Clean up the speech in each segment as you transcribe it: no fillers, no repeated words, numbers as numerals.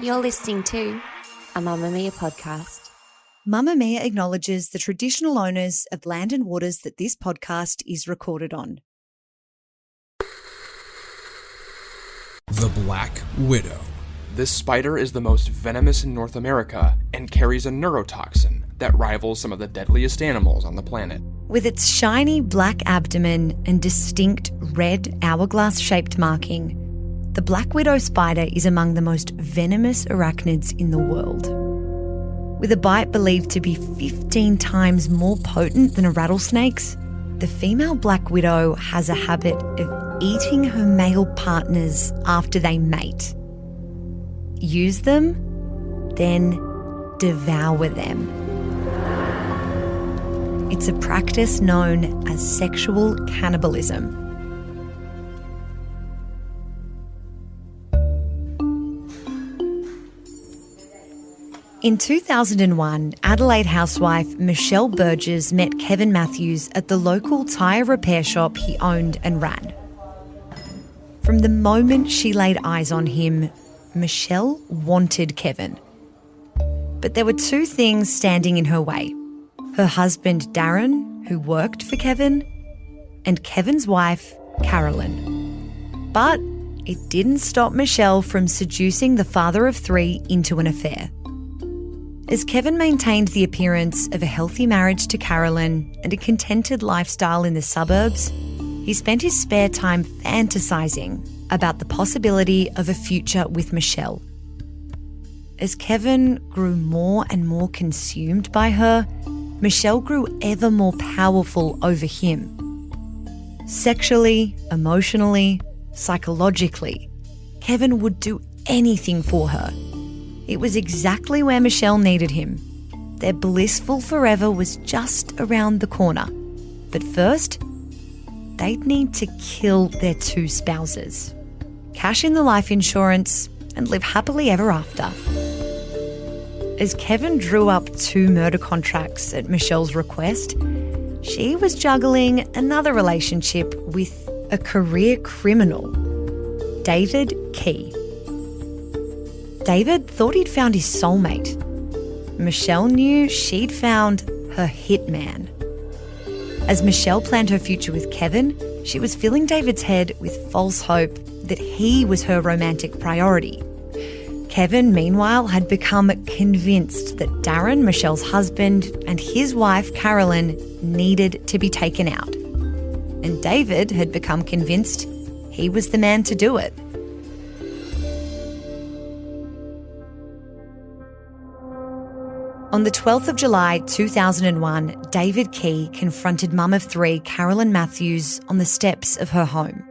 You're listening to a Mamma Mia podcast. Mamma Mia acknowledges the traditional owners of land and waters that this podcast is recorded on. The Black Widow. This spider is the most venomous in North America and carries a neurotoxin that rivals some of the deadliest animals on the planet. With its shiny black abdomen and distinct red hourglass-shaped marking, the black widow spider is among the most venomous arachnids in the world. With a bite believed to be 15 times more potent than a rattlesnake's, the female black widow has a habit of eating her male partners after they mate. Use them, then devour them. It's a practice known as sexual cannibalism. In 2001, Adelaide housewife Michelle Burgess met Kevin Mathews at the local tyre repair shop he owned and ran. From the moment she laid eyes on him, Michelle wanted Kevin. But there were two things standing in her way: her husband Darren, who worked for Kevin, and Kevin's wife, Caroline. But it didn't stop Michelle from seducing the father of three into an affair. As Kevin maintained the appearance of a healthy marriage to Caroline and a contented lifestyle in the suburbs, he spent his spare time fantasising about the possibility of a future with Michelle. As Kevin grew more and more consumed by her, Michelle grew ever more powerful over him. Sexually, emotionally, psychologically, Kevin would do anything for her. It was exactly where Michelle needed him. Their blissful forever was just around the corner. But first, they'd need to kill their two spouses, cash in the life insurance, and live happily ever after. As Kevin drew up two murder contracts at Michelle's request, she was juggling another relationship with a career criminal, David Key. David thought he'd found his soulmate. Michelle knew she'd found her hitman. As Michelle planned her future with Kevin, she was filling David's head with false hope that he was her romantic priority. Kevin, meanwhile, had become convinced that Darren, Michelle's husband, and his wife, Caroline, needed to be taken out. And David had become convinced he was the man to do it. On the 12th of July 2001, David Key confronted mum of three, Caroline Mathews, on the steps of her home.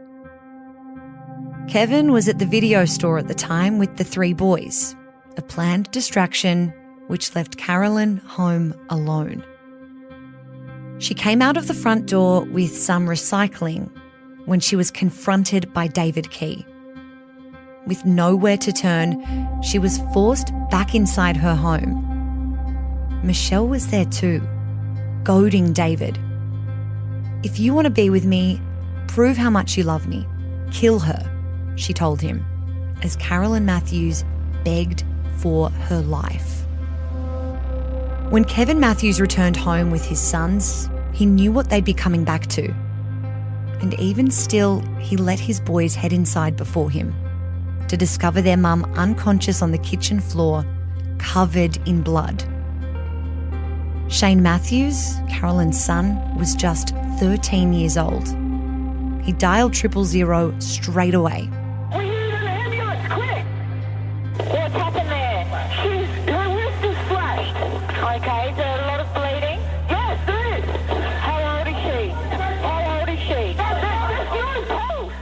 Kevin was at the video store at the time with the three boys, a planned distraction which left Caroline home alone. She came out of the front door with some recycling when she was confronted by David Key. With nowhere to turn, she was forced back inside her home. Michelle was there too, goading David. "If you want to be with me, prove how much you love me. Kill her," she told him, as Caroline Mathews begged for her life. When Kevin Mathews returned home with his sons, he knew what they'd be coming back to. And even still, he let his boys head inside before him to discover their mum unconscious on the kitchen floor, covered in blood. Shane Mathews, Caroline's son, was just 13 years old. He dialed 000 straight away. We need an ambulance, quick! What's happened there? Her wrist is slashed. Okay, is there a lot of bleeding? Yes, there is. How old is she? How old is she? That's not a pulse.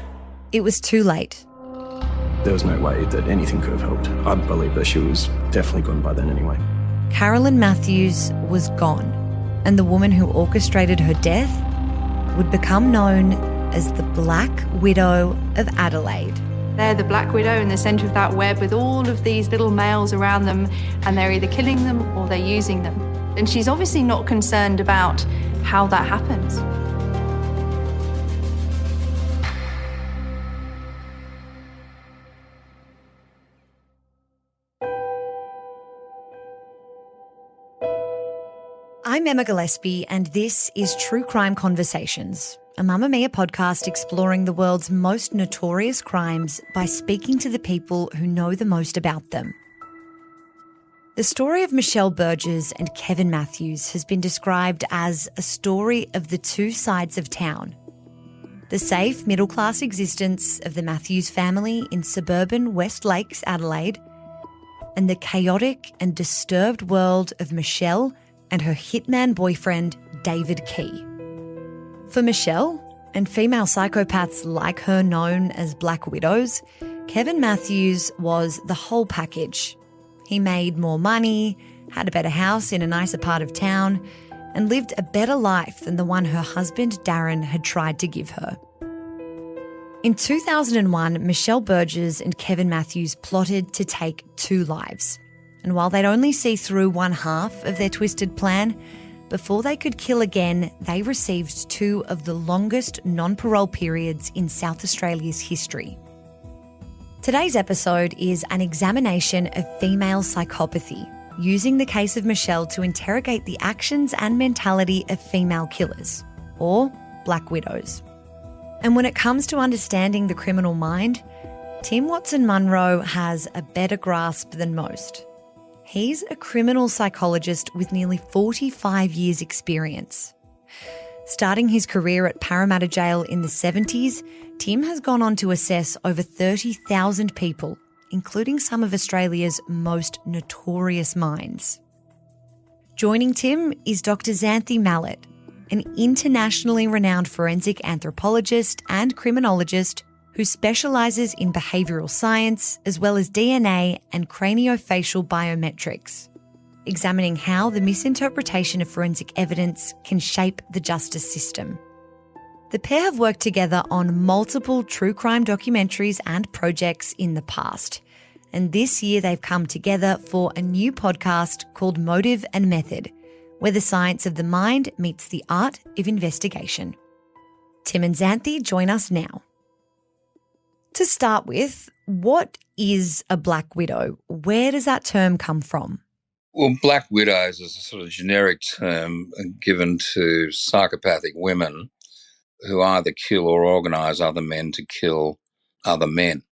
It was too late. There was no way that anything could have helped. I believe that she was definitely gone by then anyway. Caroline Mathews was gone, and the woman who orchestrated her death would become known as the Black Widow of Adelaide. They're the Black Widow in the centre of that web with all of these little males around them, and they're either killing them or they're using them. And she's obviously not concerned about how that happens. I'm Emma Gillespie, and this is True Crime Conversations, a Mamma Mia podcast exploring the world's most notorious crimes by speaking to the people who know the most about them. The story of Michelle Burgess and Kevin Mathews has been described as a story of the two sides of town. The safe, middle-class existence of the Mathews family in suburban West Lakes, Adelaide, and the chaotic and disturbed world of Michelle and her hitman boyfriend, David Key. For Michelle, and female psychopaths like her known as Black Widows, Kevin Mathews was the whole package. He made more money, had a better house in a nicer part of town, and lived a better life than the one her husband, Darren, had tried to give her. In 2001, Michelle Burgess and Kevin Mathews plotted to take two lives. And while they'd only see through one half of their twisted plan, before they could kill again, they received two of the longest non-parole periods in South Australia's history. Today's episode is an examination of female psychopathy, using the case of Michelle to interrogate the actions and mentality of female killers, or Black Widows. And when it comes to understanding the criminal mind, Tim Watson-Munro has a better grasp than most. He's a criminal psychologist with nearly 45 years' experience. Starting his career at Parramatta Jail in the 70s, Tim has gone on to assess over 30,000 people, including some of Australia's most notorious minds. Joining Tim is Dr. Xanthi Mallet, an internationally renowned forensic anthropologist and criminologist who specialises in behavioural science as well as DNA and craniofacial biometrics, examining how the misinterpretation of forensic evidence can shape the justice system. The pair have worked together on multiple true crime documentaries and projects in the past, and this year they've come together for a new podcast called Motive and Method, where the science of the mind meets the art of investigation. Tim and Xanthi join us now. To start with, what is a Black Widow? Where does that term come from? Well, Black Widows is a sort of generic term given to psychopathic women who either kill or organise other men to kill other men.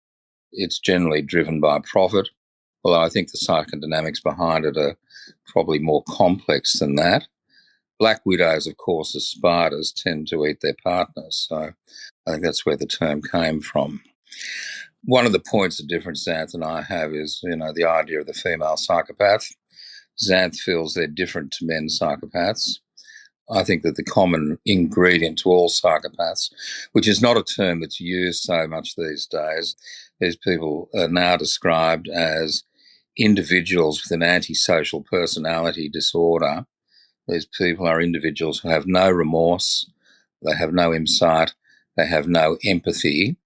It's generally driven by profit, although I think the psychodynamics behind it are probably more complex than that. Black Widows, of course, as spiders, tend to eat their partners, so I think that's where the term came from. One of the points of difference Xanth and I have is, the idea of the female psychopath. Xanth feels they're different to men psychopaths. I think that the common ingredient to all psychopaths, which is not a term that's used so much these days, these people are now described as individuals with an antisocial personality disorder. These people are individuals who have no remorse, they have no insight, they have no empathy,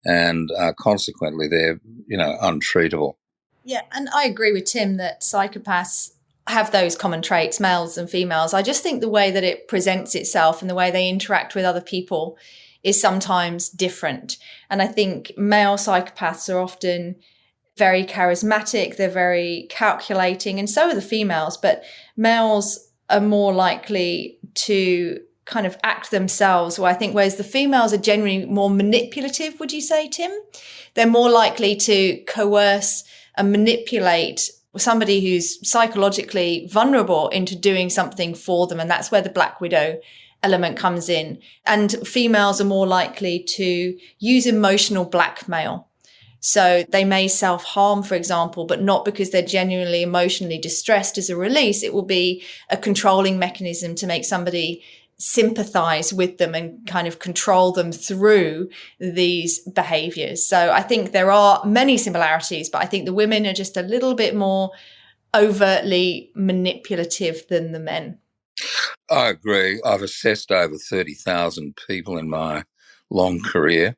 and consequently they're, untreatable. Yeah, and I agree with Tim that psychopaths have those common traits, males and females. I just think the way that it presents itself and the way they interact with other people is sometimes different. And I think male psychopaths are often very charismatic, they're very calculating, and so are the females, but males are more likely to kind of act themselves, whereas the females are generally more manipulative, would you say, Tim? They're more likely to coerce and manipulate somebody who's psychologically vulnerable into doing something for them, and that's where the Black Widow element comes in. And females are more likely to use emotional blackmail. So they may self-harm, for example, but not because they're genuinely emotionally distressed as a release. It will be a controlling mechanism to make somebody sympathize with them and kind of control them through these behaviors. So I think there are many similarities, but I think the women are just a little bit more overtly manipulative than the men. I agree. I've assessed over 30,000 people in my long career,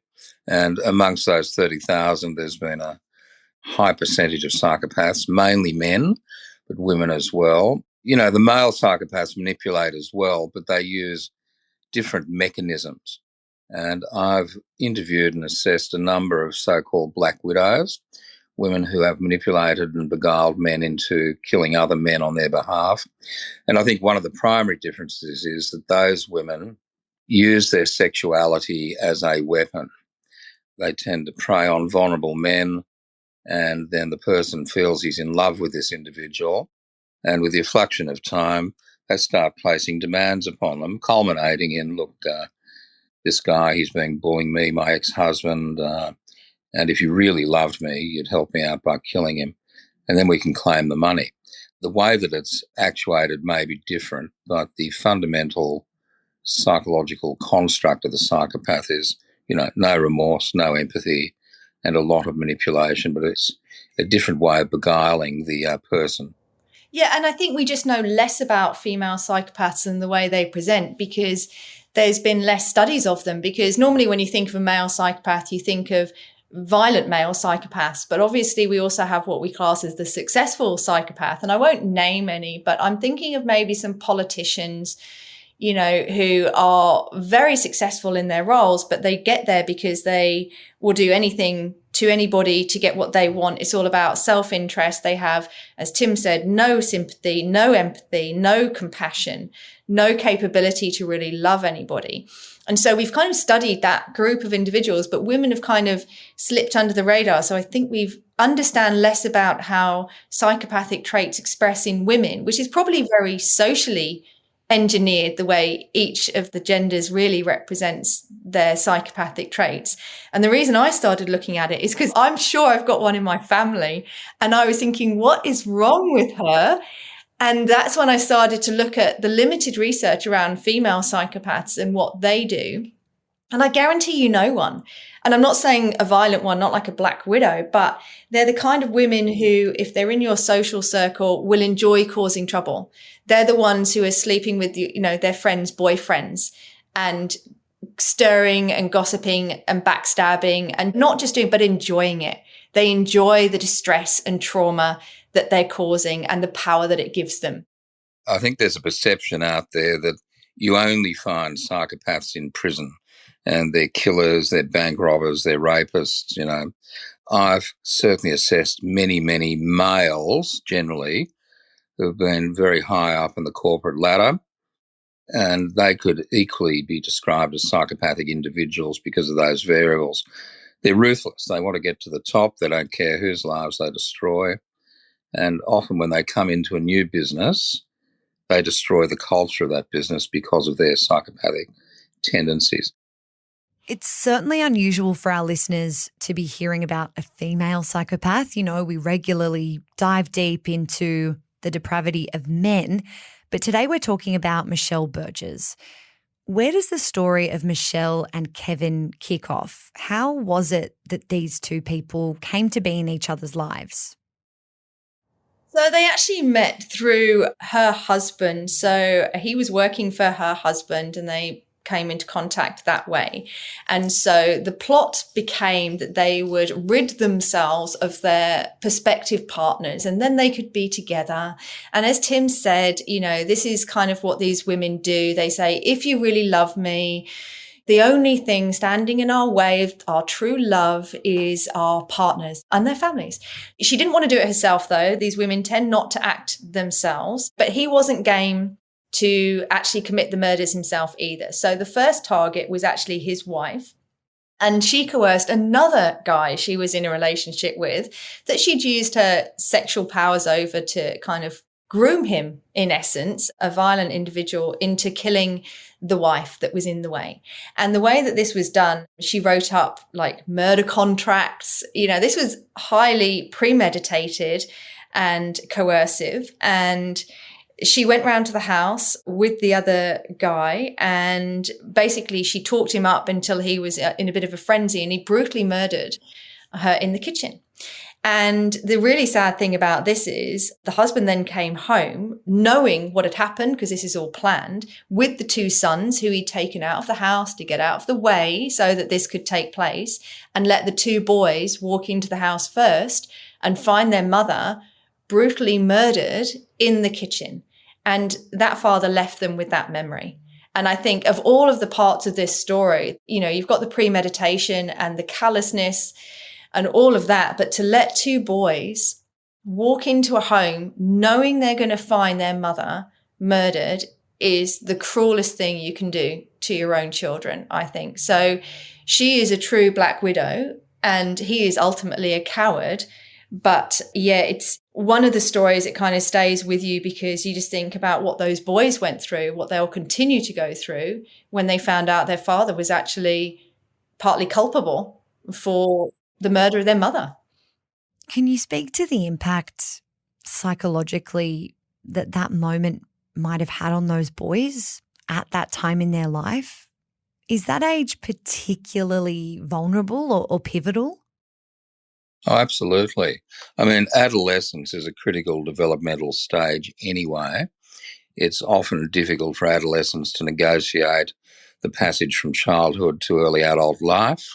and amongst those 30,000, there's been a high percentage of psychopaths, mainly men, but women as well. The male psychopaths manipulate as well, but they use different mechanisms. And I've interviewed and assessed a number of so-called Black Widows, women who have manipulated and beguiled men into killing other men on their behalf. And I think one of the primary differences is that those women use their sexuality as a weapon. They tend to prey on vulnerable men, and then the person feels he's in love with this individual. And with the effluxion of time, they start placing demands upon them, culminating in, look, this guy, he's been bullying me, my ex-husband, and if you really loved me, you'd help me out by killing him, and then we can claim the money. The way that it's actuated may be different, but the fundamental psychological construct of the psychopath is, no remorse, no empathy, and a lot of manipulation, but it's a different way of beguiling the person. Yeah, and I think we just know less about female psychopaths and the way they present because there's been less studies of them. Because normally when you think of a male psychopath, you think of violent male psychopaths, but obviously we also have what we class as the successful psychopath. And I won't name any, but I'm thinking of maybe some politicians, who are very successful in their roles, but they get there because they will do anything to anybody to get what they want. It's all about self-interest. They have, as Tim said, no sympathy, no empathy, no compassion, no capability to really love anybody. And so we've kind of studied that group of individuals, but women have kind of slipped under the radar. So I think we've understand less about how psychopathic traits express in women, which is probably very socially engineered, the way each of the genders really represents their psychopathic traits. And the reason I started looking at it is because I'm sure I've got one in my family, and I was thinking, what is wrong with her? And that's when I started to look at the limited research around female psychopaths and what they do. And I guarantee you know one. And I'm not saying a violent one, not like a black widow, but they're the kind of women who, if they're in your social circle, will enjoy causing trouble. They're the ones who are sleeping with, their friends' boyfriends and stirring and gossiping and backstabbing, and not just doing, but enjoying it. They enjoy the distress and trauma that they're causing and the power that it gives them. I think there's a perception out there that you only find psychopaths in prison, and they're killers, they're bank robbers, they're rapists. I've certainly assessed many, many males generally who have been very high up in the corporate ladder, and they could equally be described as psychopathic individuals because of those variables. They're ruthless. They want to get to the top. They don't care whose lives they destroy. And often when they come into a new business, they destroy the culture of that business because of their psychopathic tendencies. It's certainly unusual for our listeners to be hearing about a female psychopath. We regularly dive deep into the depravity of men, but today we're talking about Michelle Burgess. Where does the story of Michelle and Kevin kick off? How was it that these two people came to be in each other's lives? So they actually met through her husband. So he was working for her husband and they came into contact that way. And so the plot became that they would rid themselves of their prospective partners and then they could be together. And as Tim said, this is kind of what these women do. They say, if you really love me, the only thing standing in our way of our true love is our partners and their families. She didn't want to do it herself, though. These women tend not to act themselves, but he wasn't game to actually commit the murders himself either. So the first target was actually his wife, and she coerced another guy she was in a relationship with that she'd used her sexual powers over to kind of groom him, in essence, a violent individual, into killing the wife that was in the way. And the way that this was done, she wrote up like murder contracts. This was highly premeditated and coercive. And she went round to the house with the other guy and basically she talked him up until he was in a bit of a frenzy, and he brutally murdered her in the kitchen. And the really sad thing about this is the husband then came home knowing what had happened, because this is all planned, with the two sons who he'd taken out of the house to get out of the way so that this could take place, and let the two boys walk into the house first and find their mother brutally murdered in the kitchen. And that father left them with that memory. And I think of all of the parts of this story, you've got the premeditation and the callousness and all of that. But to let two boys walk into a home knowing they're going to find their mother murdered is the cruelest thing you can do to your own children, I think. So she is a true Black Widow and he is ultimately a coward. But yeah, it's one of the stories that kind of stays with you because you just think about what those boys went through, what they'll continue to go through when they found out their father was actually partly culpable for the murder of their mother. Can you speak to the impact psychologically that moment might have had on those boys at that time in their life? Is that age particularly vulnerable or pivotal? Oh, absolutely. I mean, adolescence is a critical developmental stage anyway. It's often difficult for adolescents to negotiate the passage from childhood to early adult life.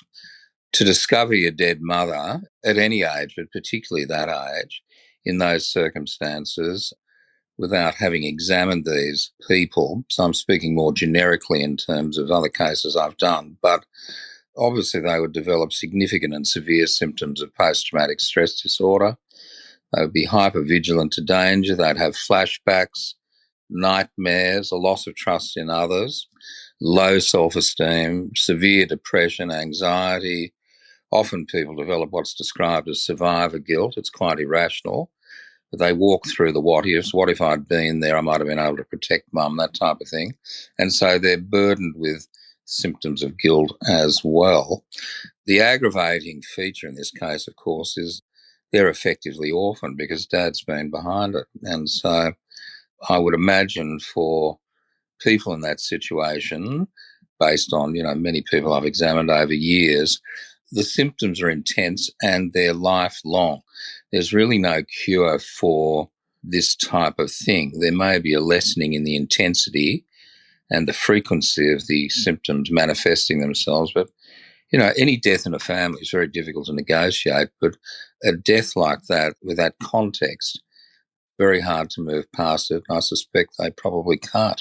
To discover your dead mother at any age, but particularly that age, in those circumstances, without having examined these people, so I'm speaking more generically in terms of other cases I've done, but obviously they would develop significant and severe symptoms of post-traumatic stress disorder. They would be hypervigilant to danger. They'd have flashbacks, nightmares, a loss of trust in others, low self-esteem, severe depression, anxiety. Often people develop what's described as survivor guilt. It's quite irrational. They walk through the what ifs. What if I'd been there? I might have been able to protect mum, that type of thing. And so they're burdened with symptoms of guilt as well. The aggravating feature in this case, of course, is they're effectively orphaned because dad's been behind it. And so I would imagine for people in that situation, based on, many people I've examined over years, the symptoms are intense and they're lifelong. There's really no cure for this type of thing. There may be a lessening in the intensity and the frequency of the symptoms manifesting themselves, but, any death in a family is very difficult to negotiate, but a death like that, with that context, very hard to move past it. I suspect they probably can't.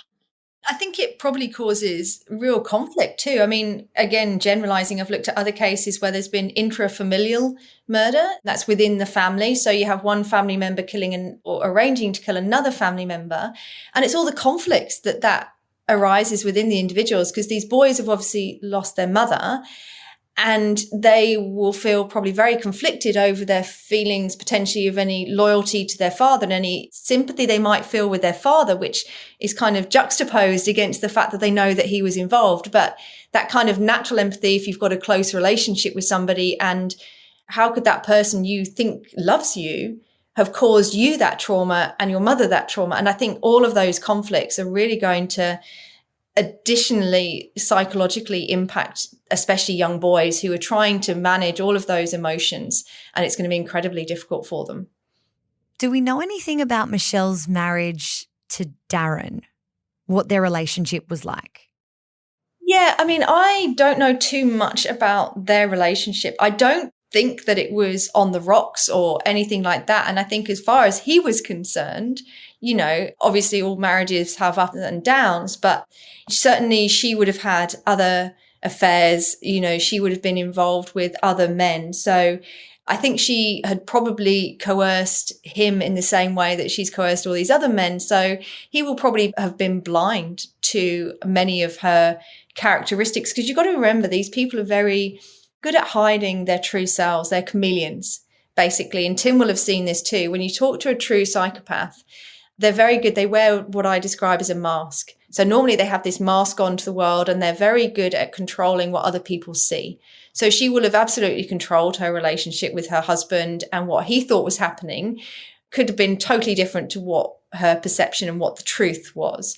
I think it probably causes real conflict too. I mean, again, generalizing, I've looked at other cases where there's been intrafamilial murder that's within the family. So you have one family member killing or arranging to kill another family member. And it's all the conflicts that arises within the individuals because these boys have obviously lost their mother and they will feel probably very conflicted over their feelings potentially of any loyalty to their father and any sympathy they might feel with their father, which is kind of juxtaposed against the fact that they know that he was involved. But that kind of natural empathy, if you've got a close relationship with somebody, and how could that person you think loves you have caused you that trauma and your mother that trauma? And I think all of those conflicts are really going to additionally psychologically impact especially young boys who are trying to manage all of those emotions, and it's going to be incredibly difficult for them. Do we know anything about Michelle's marriage to Darren? What their relationship was like? Yeah, I mean, I don't know too much about their relationship. I don't think that it was on the rocks or anything like that. And I think as far as he was concerned, obviously all marriages have ups and downs, but certainly she would have had other affairs. She would have been involved with other men. So I think she had probably coerced him in the same way that she's coerced all these other men. So he will probably have been blind to many of her characteristics, because you've got to remember these people are very good at hiding their true selves. They're chameleons, basically. And Tim will have seen this too. When you talk to a true psychopath, they're very good. They wear what I describe as a mask. So normally they have this mask on to the world and they're very good at controlling what other people see. So she will have absolutely controlled her relationship with her husband, and what he thought was happening could have been totally different to what her perception and what the truth was.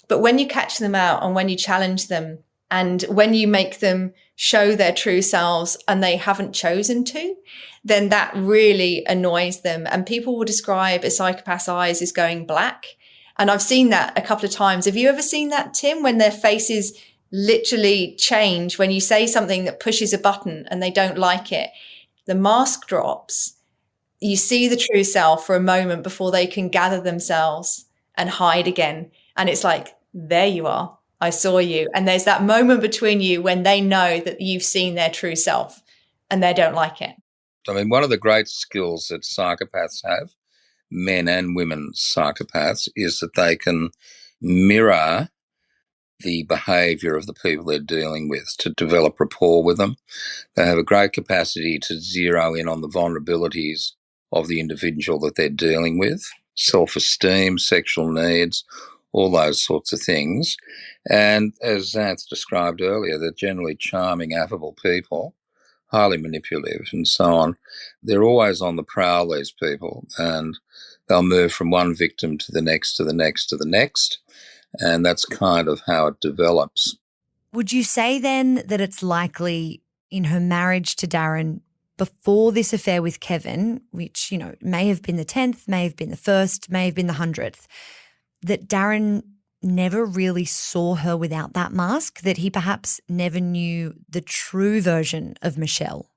But when you catch them out and when you challenge them and when you make them show their true selves and they haven't chosen to, then that really annoys them. And people will describe a psychopath's eyes as going black. And I've seen that a couple of times. Have you ever seen that, Tim, when their faces literally change when you say something that pushes a button and they don't like it? The mask drops. You see the true self for a moment before they can gather themselves and hide again. And it's like, there you are. I saw you. And there's that moment between you when they know that you've seen their true self and they don't like it. I mean, one of the great skills that psychopaths have, men and women psychopaths, is that they can mirror the behaviour of the people they're dealing with to develop rapport with them. They have a great capacity to zero in on the vulnerabilities of the individual that they're dealing with, self-esteem, sexual needs, all those sorts of things. And as Xanth described earlier, they're generally charming, affable people, highly manipulative and so on. They're always on the prowl, these people, and they'll move from one victim to the next, to the next, to the next. And that's kind of how it develops. Would you say then that it's likely in her marriage to Darren, before this affair with Kevin, which, you know, may have been the 10th, may have been the 1st, may have been the 100th, that Darren never really saw her without that mask, that he perhaps never knew the true version of Michelle?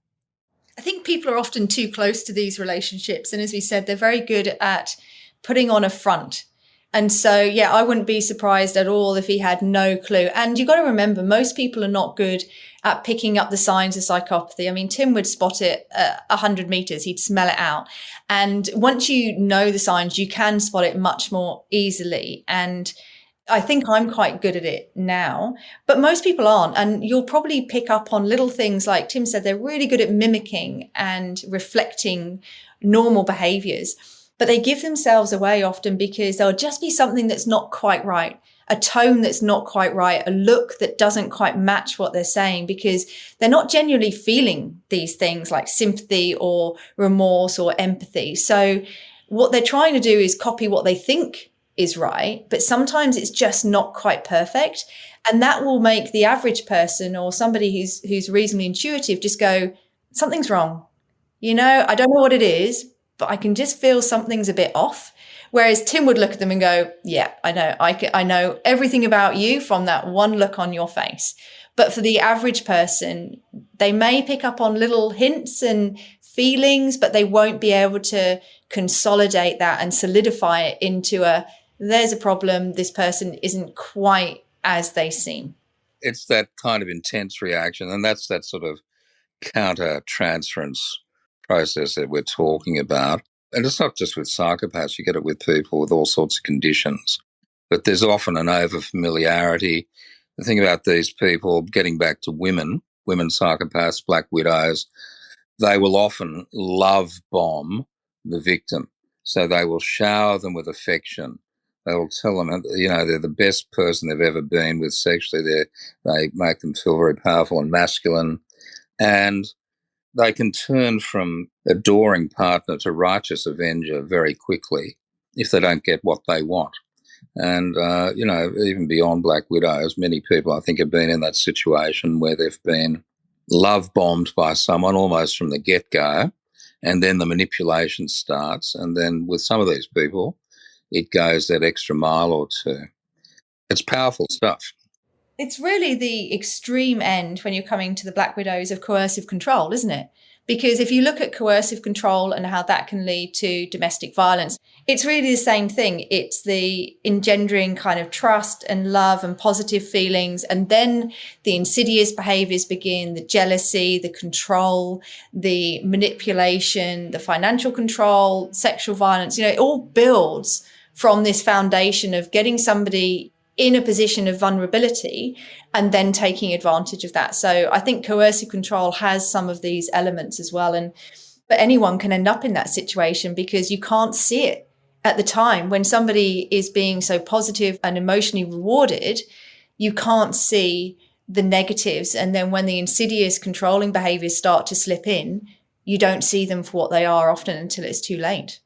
I think people are often too close to these relationships. And as we said, they're very good at putting on a front. And so, yeah, I wouldn't be surprised at all if he had no clue. And you've got to remember, most people are not good at picking up the signs of psychopathy. I mean, Tim would spot it at 100 meters. He'd smell it out. And once you know the signs, you can spot it much more easily. And I think I'm quite good at it now, but most people aren't. And you'll probably pick up on little things like Tim said, they're really good at mimicking and reflecting normal behaviors. But they give themselves away often because there'll just be something that's not quite right, a tone that's not quite right, a look that doesn't quite match what they're saying, because they're not genuinely feeling these things like sympathy or remorse or empathy. So what they're trying to do is copy what they think is right, but sometimes it's just not quite perfect. And that will make the average person or somebody who's reasonably intuitive just go, something's wrong. You know, I don't know what it is, but I can just feel something's a bit off. Whereas Tim would look at them and go, yeah, I know. I know everything about you from that one look on your face. But for the average person, they may pick up on little hints and feelings, but they won't be able to consolidate that and solidify it into there's a problem. This person isn't quite as they seem. It's that kind of intense reaction, and that's that sort of counter-transference process that we're talking about. And it's not just with psychopaths, you get it with people with all sorts of conditions. But there's often an over-familiarity. The thing about these people, getting back to women psychopaths, black widows, they will often love bomb the victim. So they will shower them with affection. They will tell them, you know, they're the best person they've ever been with sexually. They make them feel very powerful and masculine. And they can turn from adoring partner to righteous avenger very quickly if they don't get what they want. And, you know, even beyond black widows, many people I think have been in that situation where they've been love bombed by someone almost from the get-go, and then the manipulation starts. And then with some of these people, it goes that extra mile or two. It's powerful stuff. It's really the extreme end when you're coming to the black widows of coercive control, isn't it? Because if you look at coercive control and how that can lead to domestic violence, it's really the same thing. It's the engendering kind of trust and love and positive feelings. And then the insidious behaviors begin, the jealousy, the control, the manipulation, the financial control, sexual violence. You know, it all builds from this foundation of getting somebody in a position of vulnerability and then taking advantage of that. So I think coercive control has some of these elements as well. But anyone can end up in that situation because you can't see it at the time. When somebody is being so positive and emotionally rewarded, you can't see the negatives. And then when the insidious controlling behaviors start to slip in, you don't see them for what they are often until it's too late.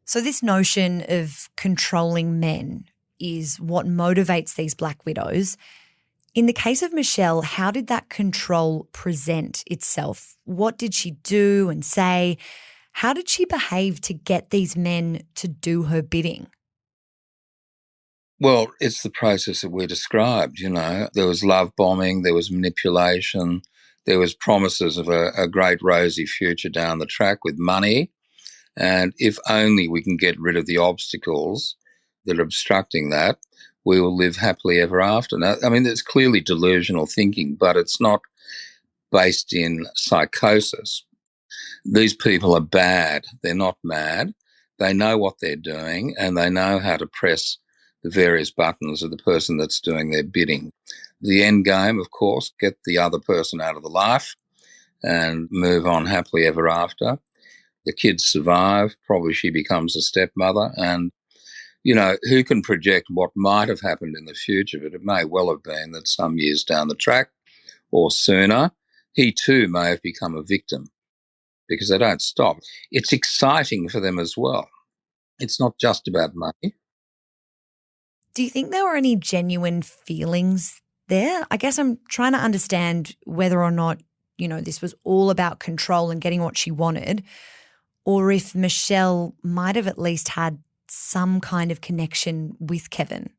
So this notion of controlling men is what motivates these black widows. In the case of Michelle, how did that control present itself? What did she do and say? How did she behave to get these men to do her bidding? Well, it's the process that we described, you know. There was love bombing, there was manipulation, there was promises of a great rosy future down the track with money. And if only we can get rid of the obstacles that are obstructing that, we will live happily ever after. Now, I mean, it's clearly delusional thinking, but it's not based in psychosis. These people are bad. They're not mad. They know what they're doing and they know how to press the various buttons of the person that's doing their bidding. The end game, of course, get the other person out of the life and move on happily ever after. The kids survive. Probably she becomes a stepmother. And, you know, who can project what might have happened in the future? But it may well have been that some years down the track or sooner, he too may have become a victim because they don't stop. It's exciting for them as well. It's not just about money. Do you think there were any genuine feelings there? I guess I'm trying to understand whether or not, you know, this was all about control and getting what she wanted, or if Michelle might have at least had some kind of connection with Kevin.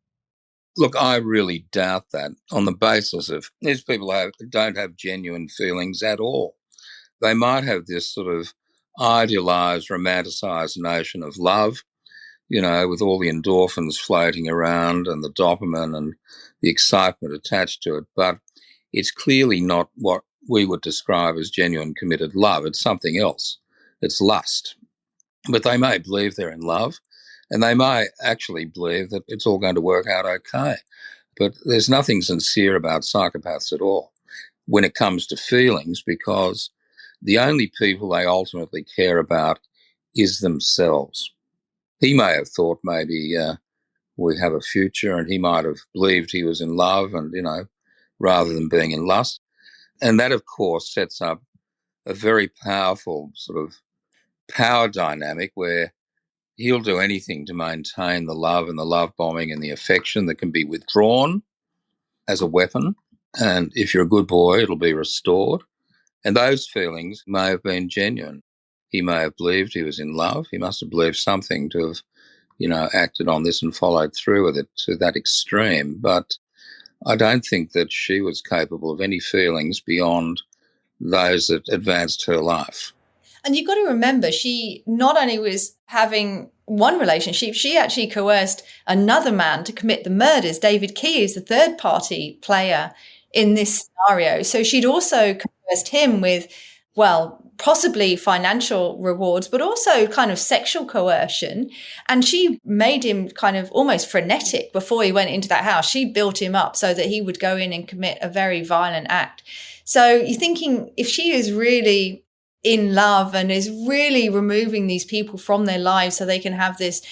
Look, I really doubt that on the basis of these people don't have genuine feelings at all. They might have this sort of idealised, romanticised notion of love, you know, with all the endorphins floating around and the dopamine and the excitement attached to it. But it's clearly not what we would describe as genuine committed love. It's something else. It's lust. But they may believe they're in love and they may actually believe that it's all going to work out okay. But there's nothing sincere about psychopaths at all when it comes to feelings, because the only people they ultimately care about is themselves. He may have thought maybe we have a future, and he might have believed he was in love and, you know, rather than being in lust. And that, of course, sets up a very powerful sort of power dynamic where he'll do anything to maintain the love and the love bombing and the affection that can be withdrawn as a weapon. And if you're a good boy, it'll be restored. And those feelings may have been genuine. He may have believed he was in love. He must have believed something to have, you know, acted on this and followed through with it to that extreme. But I don't think that she was capable of any feelings beyond those that advanced her life. And you've got to remember, she not only was having one relationship, she actually coerced another man to commit the murders. David Key is the third party player in this scenario. So she'd also coerced him with, well, possibly financial rewards, but also kind of sexual coercion. And she made him kind of almost frenetic before he went into that house. She built him up so that he would go in and commit a very violent act. So you're thinking, if she is really in love and is really removing these people from their lives so they can have this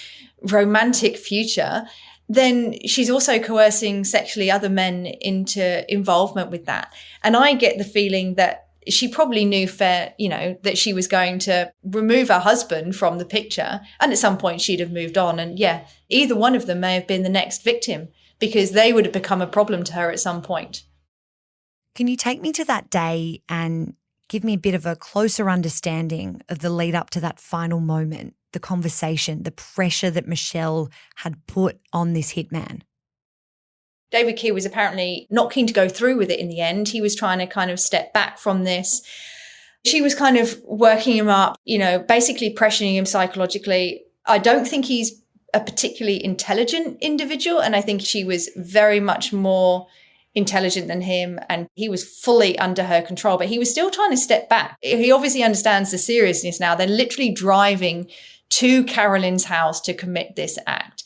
romantic future, then she's also coercing sexually other men into involvement with that. And I get the feeling that she probably knew that she was going to remove her husband from the picture. And at some point she'd have moved on. And yeah, either one of them may have been the next victim because they would have become a problem to her at some point. Can you take me to that day and give me a bit of a closer understanding of the lead up to that final moment, the conversation, the pressure that Michelle had put on this hitman? David Key was apparently not keen to go through with it in the end. He was trying to kind of step back from this. She was kind of working him up, basically pressuring him psychologically. I don't think he's a particularly intelligent individual, and I think she was very much more intelligent than him, and he was fully under her control, but he was still trying to step back. He obviously understands the seriousness now. They're literally driving to Caroline's house to commit this act.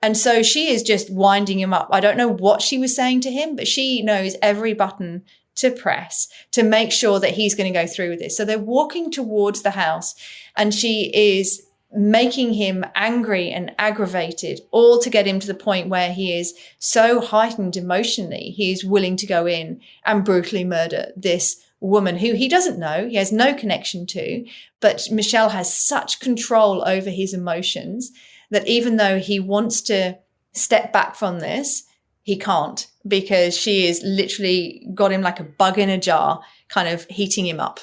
And so she is just winding him up. I don't know what she was saying to him, but she knows every button to press to make sure that he's going to go through with this. So they're walking towards the house and she is making him angry and aggravated, all to get him to the point where he is so heightened emotionally, he is willing to go in and brutally murder this woman who he doesn't know, he has no connection to, but Michelle has such control over his emotions that even though he wants to step back from this, he can't, because she is literally got him like a bug in a jar, kind of heating him up.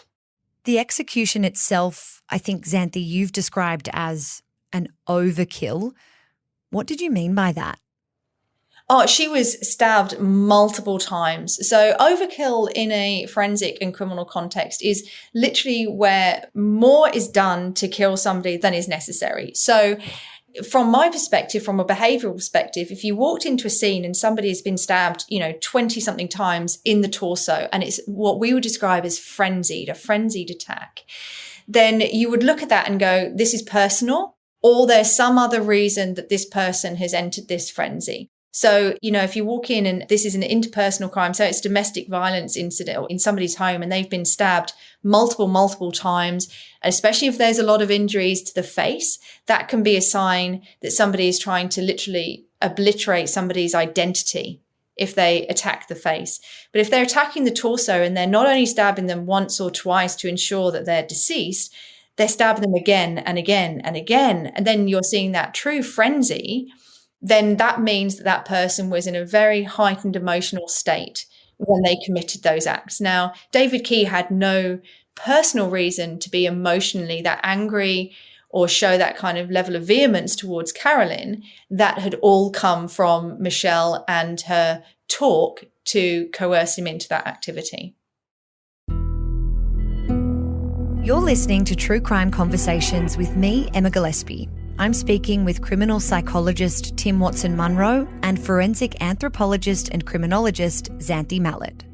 The execution itself, I think, Xanthi, you've described as an overkill. What did you mean by that? Oh, she was stabbed multiple times. So overkill in a forensic and criminal context is literally where more is done to kill somebody than is necessary. So from my perspective, from a behavioural perspective, if you walked into a scene and somebody has been stabbed, 20-something times in the torso, and it's what we would describe as a frenzied attack, then you would look at that and go, this is personal, or there's some other reason that this person has entered this frenzy. So, if you walk in and this is an interpersonal crime, so it's domestic violence incident in somebody's home and they've been stabbed multiple times, especially if there's a lot of injuries to the face, that can be a sign that somebody is trying to literally obliterate somebody's identity if they attack the face. But if they're attacking the torso and they're not only stabbing them once or twice to ensure that they're deceased, they're stabbing them again and again and again, and then you're seeing that true frenzy, then that means that person was in a very heightened emotional state when they committed those acts. Now, David Key had no personal reason to be emotionally that angry or show that kind of level of vehemence towards Caroline. That had all come from Michelle and her talk to coerce him into that activity. You're listening to True Crime Conversations with me, Emma Gillespie. I'm speaking with criminal psychologist Tim Watson-Munro and forensic anthropologist and criminologist Xanthi Mallett.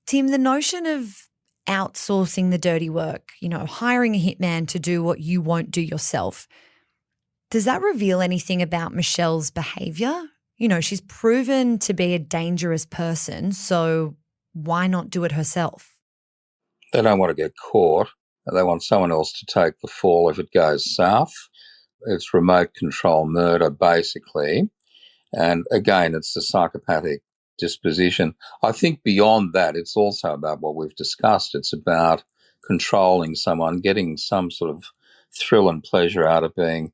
Tim, the notion of outsourcing the dirty work, hiring a hitman to do what you won't do yourself, does that reveal anything about Michelle's behaviour? She's proven to be a dangerous person, so why not do it herself? They don't want to get caught. They want someone else to take the fall if it goes south. It's remote control murder, basically. And again, it's a psychopathic disposition. I think beyond that, it's also about what we've discussed. It's about controlling someone, getting some sort of thrill and pleasure out of being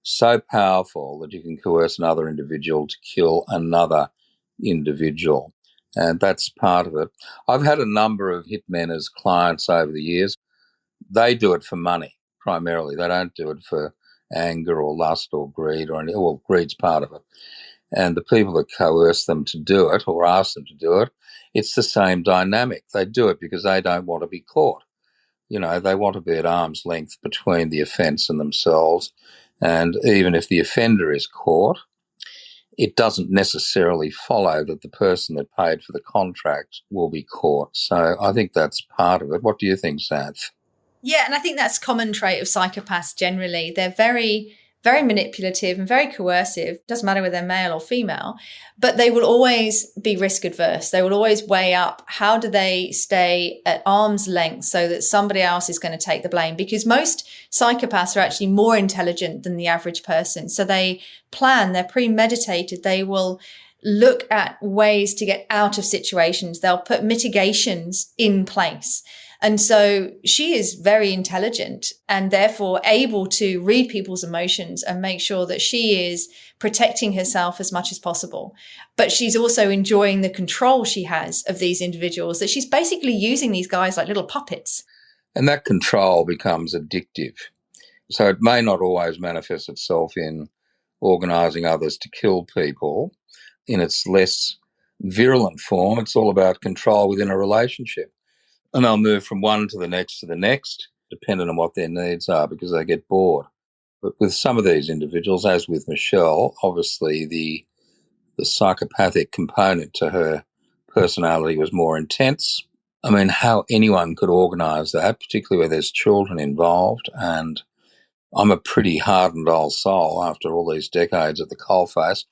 so powerful that you can coerce another individual to kill another individual. And that's part of it. I've had a number of hitmen as clients over the years. They do it for money, primarily. They don't do it for anger or lust or greed or anything. Well, greed's part of it. And the people that coerce them to do it or ask them to do it, it's the same dynamic. They do it because they don't want to be caught. They want to be at arm's length between the offence and themselves. And even if the offender is caught, it doesn't necessarily follow that the person that paid for the contract will be caught. So I think that's part of it. What do you think, Xanth? Yeah, and I think that's a common trait of psychopaths generally. They're very, very manipulative and very coercive. Doesn't matter whether they're male or female, but they will always be risk adverse. They will always weigh up how do they stay at arm's length so that somebody else is going to take the blame, because most psychopaths are actually more intelligent than the average person. So they plan, they're premeditated, they will look at ways to get out of situations. They'll put mitigations in place. And so she is very intelligent and therefore able to read people's emotions and make sure that she is protecting herself as much as possible. But she's also enjoying the control she has of these individuals, that she's basically using these guys like little puppets. And that control becomes addictive. So it may not always manifest itself in organising others to kill people. In its less virulent form, it's all about control within a relationship. And they'll move from one to the next, depending on what their needs are, because they get bored. But with some of these individuals, as with Michelle, obviously the psychopathic component to her personality was more intense. I mean, how anyone could organise that, particularly where there's children involved. And I'm a pretty hardened old soul after all these decades at the coalface.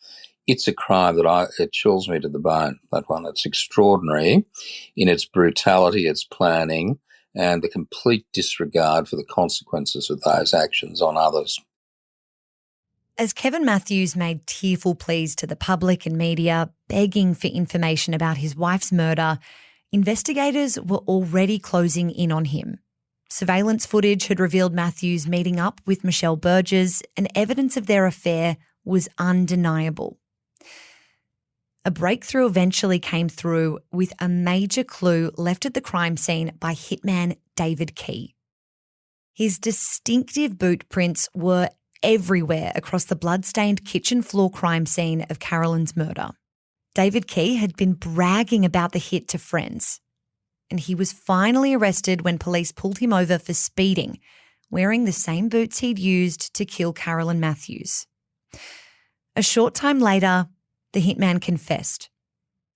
It's a crime that it chills me to the bone, that one. It's extraordinary in its brutality, its planning, and the complete disregard for the consequences of those actions on others. As Kevin Mathews made tearful pleas to the public and media, begging for information about his wife's murder, investigators were already closing in on him. Surveillance footage had revealed Mathews meeting up with Michelle Burgess, and evidence of their affair was undeniable. A breakthrough eventually came through with a major clue left at the crime scene by hitman David Key. His distinctive boot prints were everywhere across the blood-stained kitchen floor crime scene of Caroline's murder. David Key had been bragging about the hit to friends, and he was finally arrested when police pulled him over for speeding, wearing the same boots he'd used to kill Caroline Mathews. A short time later, the hitman confessed.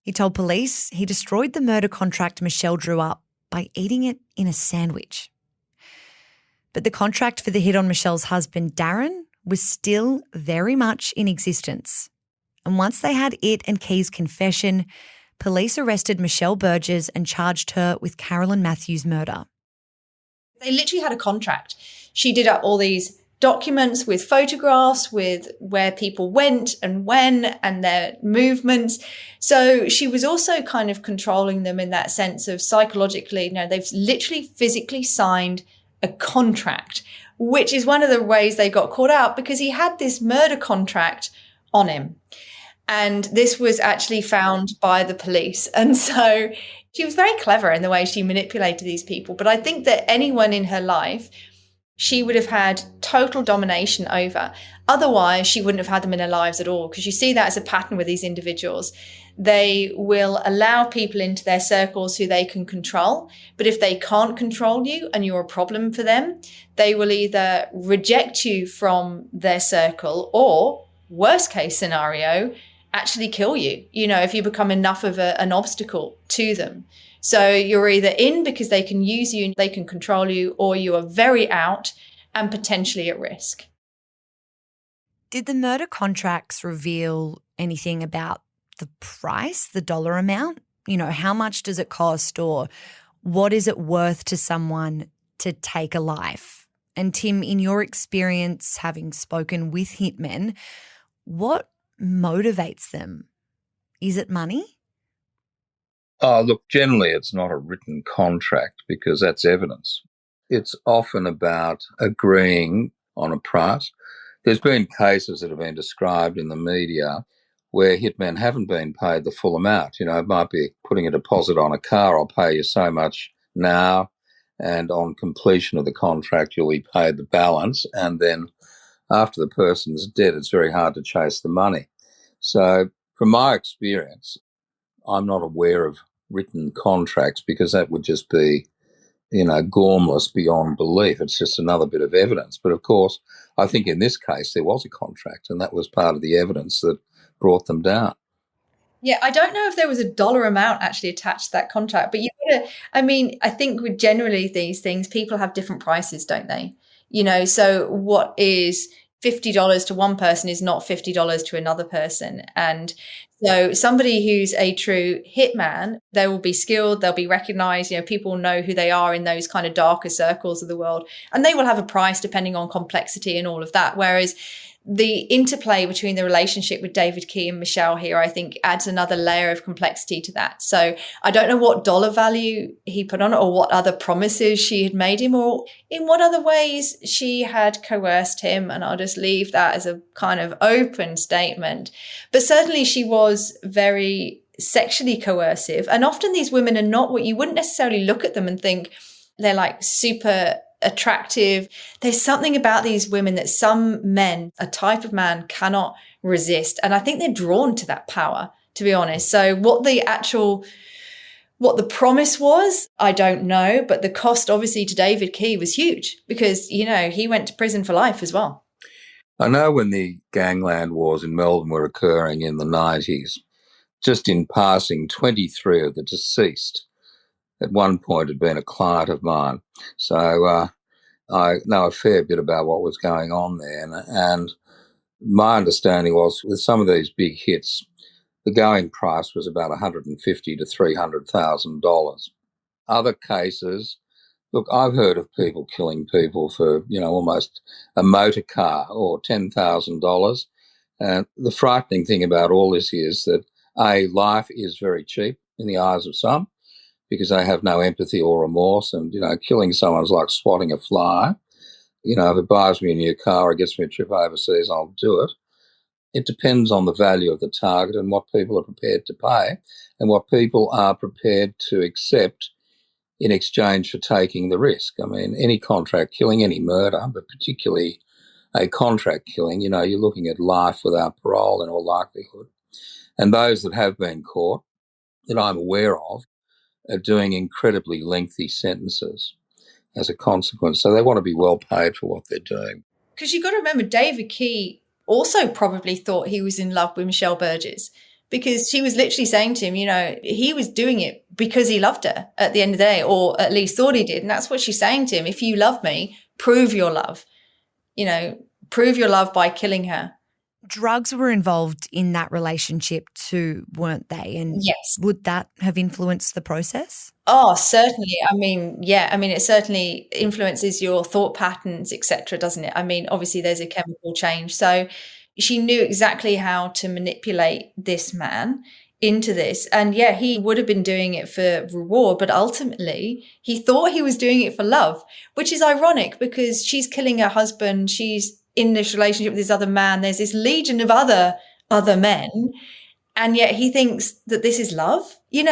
He told police he destroyed the murder contract Michelle drew up by eating it in a sandwich. But the contract for the hit on Michelle's husband, Darren, was still very much in existence. And once they had it and Key's confession, police arrested Michelle Burgess and charged her with Caroline Mathews' murder. They literally had a contract. She did up all these documents with photographs, with where people went and when and their movements. So she was also kind of controlling them in that sense of psychologically, they've literally physically signed a contract, which is one of the ways they got caught out, because he had this murder contract on him. And this was actually found by the police. And so she was very clever in the way she manipulated these people. But I think that anyone in her life, she would have had total domination over. Otherwise, she wouldn't have had them in her lives at all, because you see that as a pattern with these individuals. They will allow people into their circles who they can control. But if they can't control you and you're a problem for them, they will either reject you from their circle or, worst case scenario, actually kill you, if you become enough of an obstacle to them. So you're either in because they can use you and they can control you, or you are very out and potentially at risk. Did the murder contracts reveal anything about the price, the dollar amount? How much does it cost, or what is it worth to someone to take a life? And Tim, in your experience, having spoken with hitmen, what motivates them? Is it money? Look, generally it's not a written contract because that's evidence. It's often about agreeing on a price. There's been cases that have been described in the media where hitmen haven't been paid the full amount. It might be putting a deposit on a car, I'll pay you so much now, and on completion of the contract you'll be paid the balance, and then after the person's dead, it's very hard to chase the money. So from my experience, I'm not aware of written contracts because that would just be, gormless beyond belief. It's just another bit of evidence. But of course, I think in this case there was a contract, and that was part of the evidence that brought them down. Yeah, I don't know if there was a dollar amount actually attached to that contract, but I think with generally these things, people have different prices, don't they? So what is $50 to one person is not $50 to another person. And so somebody who's a true hitman, they will be skilled, they'll be recognized, people know who they are in those kind of darker circles of the world, and they will have a price depending on complexity and all of that. Whereas the interplay between the relationship with David Key and Michelle here, I think, adds another layer of complexity to that. So I don't know what dollar value he put on it, or what other promises she had made him, or in what other ways she had coerced him. And I'll just leave that as a kind of open statement. But certainly she was very sexually coercive. And often these women are not what you wouldn't necessarily look at them and think they're like super attractive. There's something about these women that some men, a type of man, cannot resist. And I think they're drawn to that power, to be honest. So what the promise was, I don't know. But the cost, obviously, to David Key was huge because, he went to prison for life as well. I know when the gangland wars in Melbourne were occurring in the 90s, just in passing, 23 of the deceased at one point had been a client of mine. So I know a fair bit about what was going on there. And my understanding was with some of these big hits, the going price was about $150,000 to $300,000. Other cases, look, I've heard of people killing people for, almost a motor car or $10,000. And the frightening thing about all this is that, life is very cheap in the eyes of some, because they have no empathy or remorse. And, killing someone's like swatting a fly. If it buys me a new car or gets me a trip overseas, I'll do it. It depends on the value of the target and what people are prepared to pay and what people are prepared to accept in exchange for taking the risk. I mean, any contract killing, any murder, but particularly a contract killing, you're looking at life without parole in all likelihood. And those that have been caught, that I'm aware of, are doing incredibly lengthy sentences as a consequence. So they want to be well paid for what they're doing. Because you've got to remember, David Key also probably thought he was in love with Michelle Burgess, because she was literally saying to him, he was doing it because he loved her at the end of the day, or at least thought he did. And that's what she's saying to him. If you love me, prove your love, prove your love by killing her. Drugs were involved in that relationship too, weren't they? And yes. Would that have influenced the process? Oh, certainly. It certainly influences your thought patterns, etc., doesn't it? Obviously there's a chemical change. So she knew exactly how to manipulate this man into this. And yeah, he would have been doing it for reward, but ultimately he thought he was doing it for love, which is ironic because she's killing her husband. She's in this relationship with this other man. There's this legion of other men. And yet he thinks that this is love. You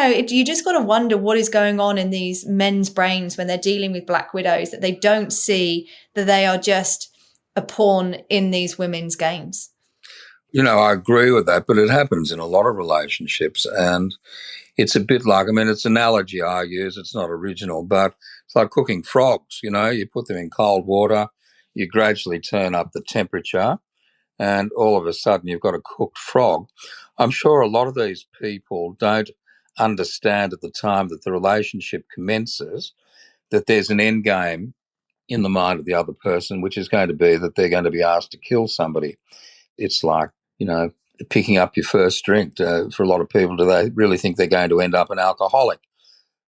just got to wonder what is going on in these men's brains when they're dealing with black widows, that they don't see that they are just a pawn in these women's games. I agree with that, but it happens in a lot of relationships. And it's a bit like, it's an analogy I use. It's not original, but it's like cooking frogs. You put them in cold water, you gradually turn up the temperature, and all of a sudden you've got a cooked frog. I'm sure a lot of these people don't understand at the time that the relationship commences that there's an end game in the mind of the other person, which is going to be that they're going to be asked to kill somebody. It's like, picking up your first drink. For a lot of people, do they really think they're going to end up an alcoholic?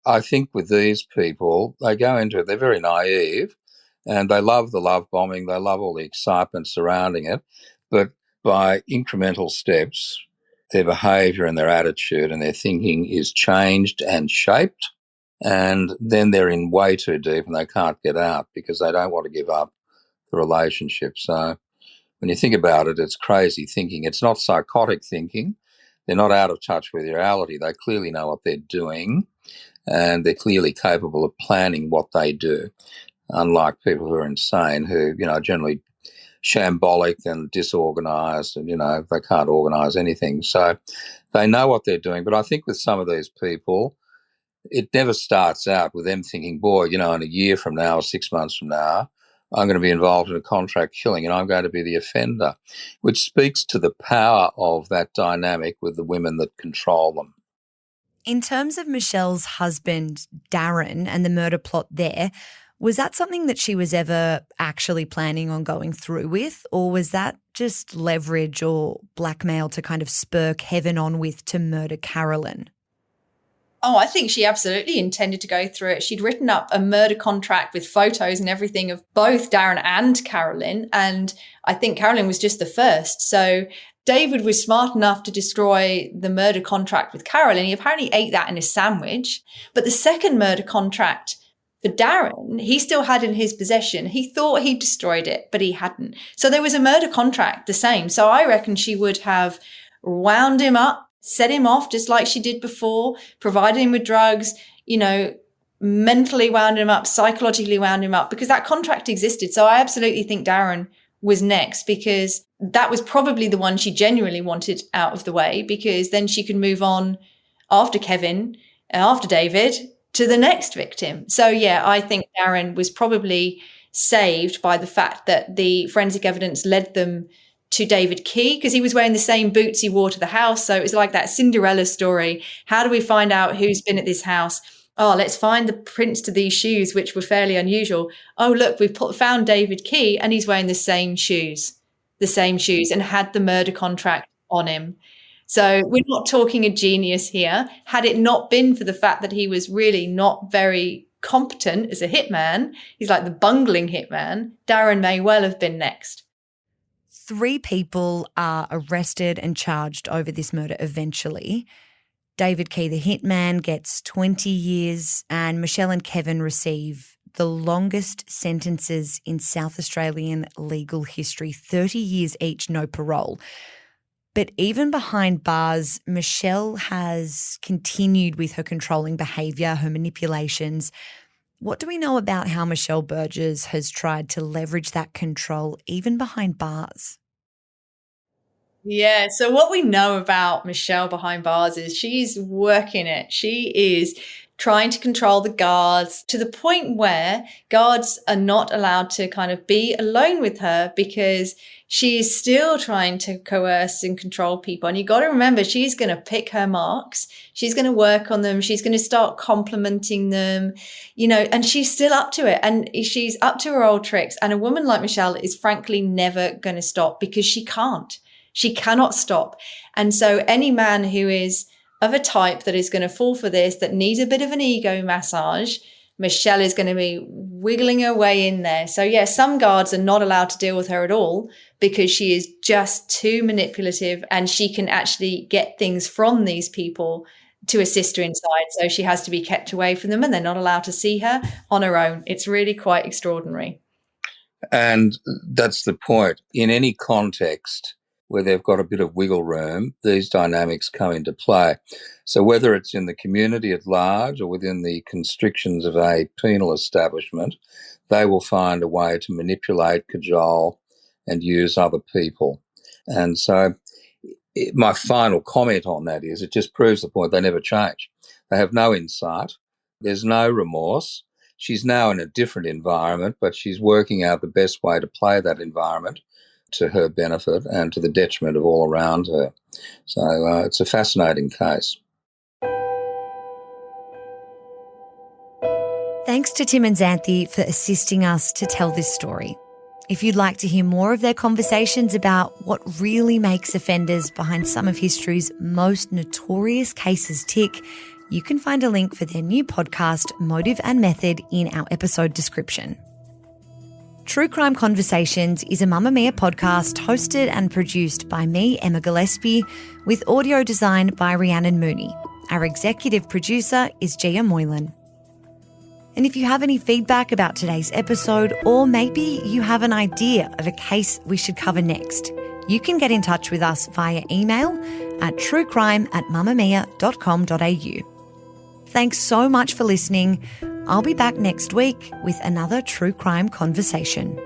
I think with these people, they go into it, they're very naive, and they love the love bombing, they love all the excitement surrounding it, but by incremental steps, their behaviour and their attitude and their thinking is changed and shaped, and then they're in way too deep and they can't get out because they don't want to give up the relationship. So when you think about it, it's crazy thinking. It's not psychotic thinking. They're not out of touch with reality. They clearly know what they're doing, and they're clearly capable of planning what they do, unlike people who are insane, who, are generally shambolic and disorganised and, they can't organise anything. So they know what they're doing. But I think with some of these people, it never starts out with them thinking, boy, in a year from now or 6 months from now, I'm going to be involved in a contract killing and I'm going to be the offender, which speaks to the power of that dynamic with the women that control them. In terms of Michelle's husband, Darren, and the murder plot there, was that something that she was ever actually planning on going through with, or was that just leverage or blackmail to kind of spur Kevin on with to murder Caroline? Oh, I think she absolutely intended to go through it. She'd written up a murder contract with photos and everything of both Darren and Caroline, and I think Caroline was just the first. So David was smart enough to destroy the murder contract with Caroline. He apparently ate that in his sandwich. But the second murder contract for Darren, he still had in his possession. He thought he destroyed it, but he hadn't. So there was a murder contract the same. So I reckon she would have wound him up, set him off just like she did before, provided him with drugs, mentally wound him up, psychologically wound him up, because that contract existed. So I absolutely think Darren was next, because that was probably the one she genuinely wanted out of the way, because then she could move on after Kevin, after David, to the next victim. So yeah, I think Darren was probably saved by the fact that the forensic evidence led them to David Key, because he was wearing the same boots he wore to the house. So it was like that Cinderella story. How do we find out who's been at this house? Oh, let's find the prints to these shoes, which were fairly unusual. Oh, look, we've found David Key and he's wearing the same shoes and had the murder contract on him. So we're not talking a genius here. Had it not been for the fact that he was really not very competent as a hitman, he's like the bungling hitman, Darren may well have been next. 3 people are arrested and charged over this murder eventually. David Key, the hitman, gets 20 years, and Michelle and Kevin receive the longest sentences in South Australian legal history, 30 years each, no parole. But even behind bars, Michelle has continued with her controlling behaviour, her manipulations. What do we know about how Michelle Burgess has tried to leverage that control even behind bars? Yeah, so what we know about Michelle behind bars is she's working it. She is trying to control the guards to the point where guards are not allowed to kind of be alone with her because she is still trying to coerce and control people. And you got to remember, she's going to pick her marks. She's going to work on them. She's going to start complimenting them, and she's still up to it. And she's up to her old tricks. And a woman like Michelle is frankly never going to stop because she can't. She cannot stop. And so any man who is of a type that is going to fall for this, that needs a bit of an ego massage, Michelle is going to be wiggling her way in there. So yeah, some guards are not allowed to deal with her at all because she is just too manipulative and she can actually get things from these people to assist her inside. So she has to be kept away from them and they're not allowed to see her on her own. It's really quite extraordinary. And that's the point. In any context where they've got a bit of wiggle room, these dynamics come into play. So whether it's in the community at large or within the constrictions of a penal establishment, they will find a way to manipulate, cajole, and use other people. And so my final comment on that is it just proves the point they never change. They have no insight. There's no remorse. She's now in a different environment, but she's working out the best way to play that environment to her benefit and to the detriment of all around her. So it's a fascinating case. Thanks to Tim and Xanthi for assisting us to tell this story. If you'd like to hear more of their conversations about what really makes offenders behind some of history's most notorious cases tick, you can find a link for their new podcast, Motive and Method, in our episode description. True Crime Conversations is a Mamamia podcast hosted and produced by me, Emma Gillespie, with audio design by Rhiannon Mooney. Our executive producer is Gia Moylan. And if you have any feedback about today's episode, or maybe you have an idea of a case we should cover next, you can get in touch with us via email at truecrime@mamamia.com.au. Thanks so much for listening. I'll be back next week with another true crime conversation.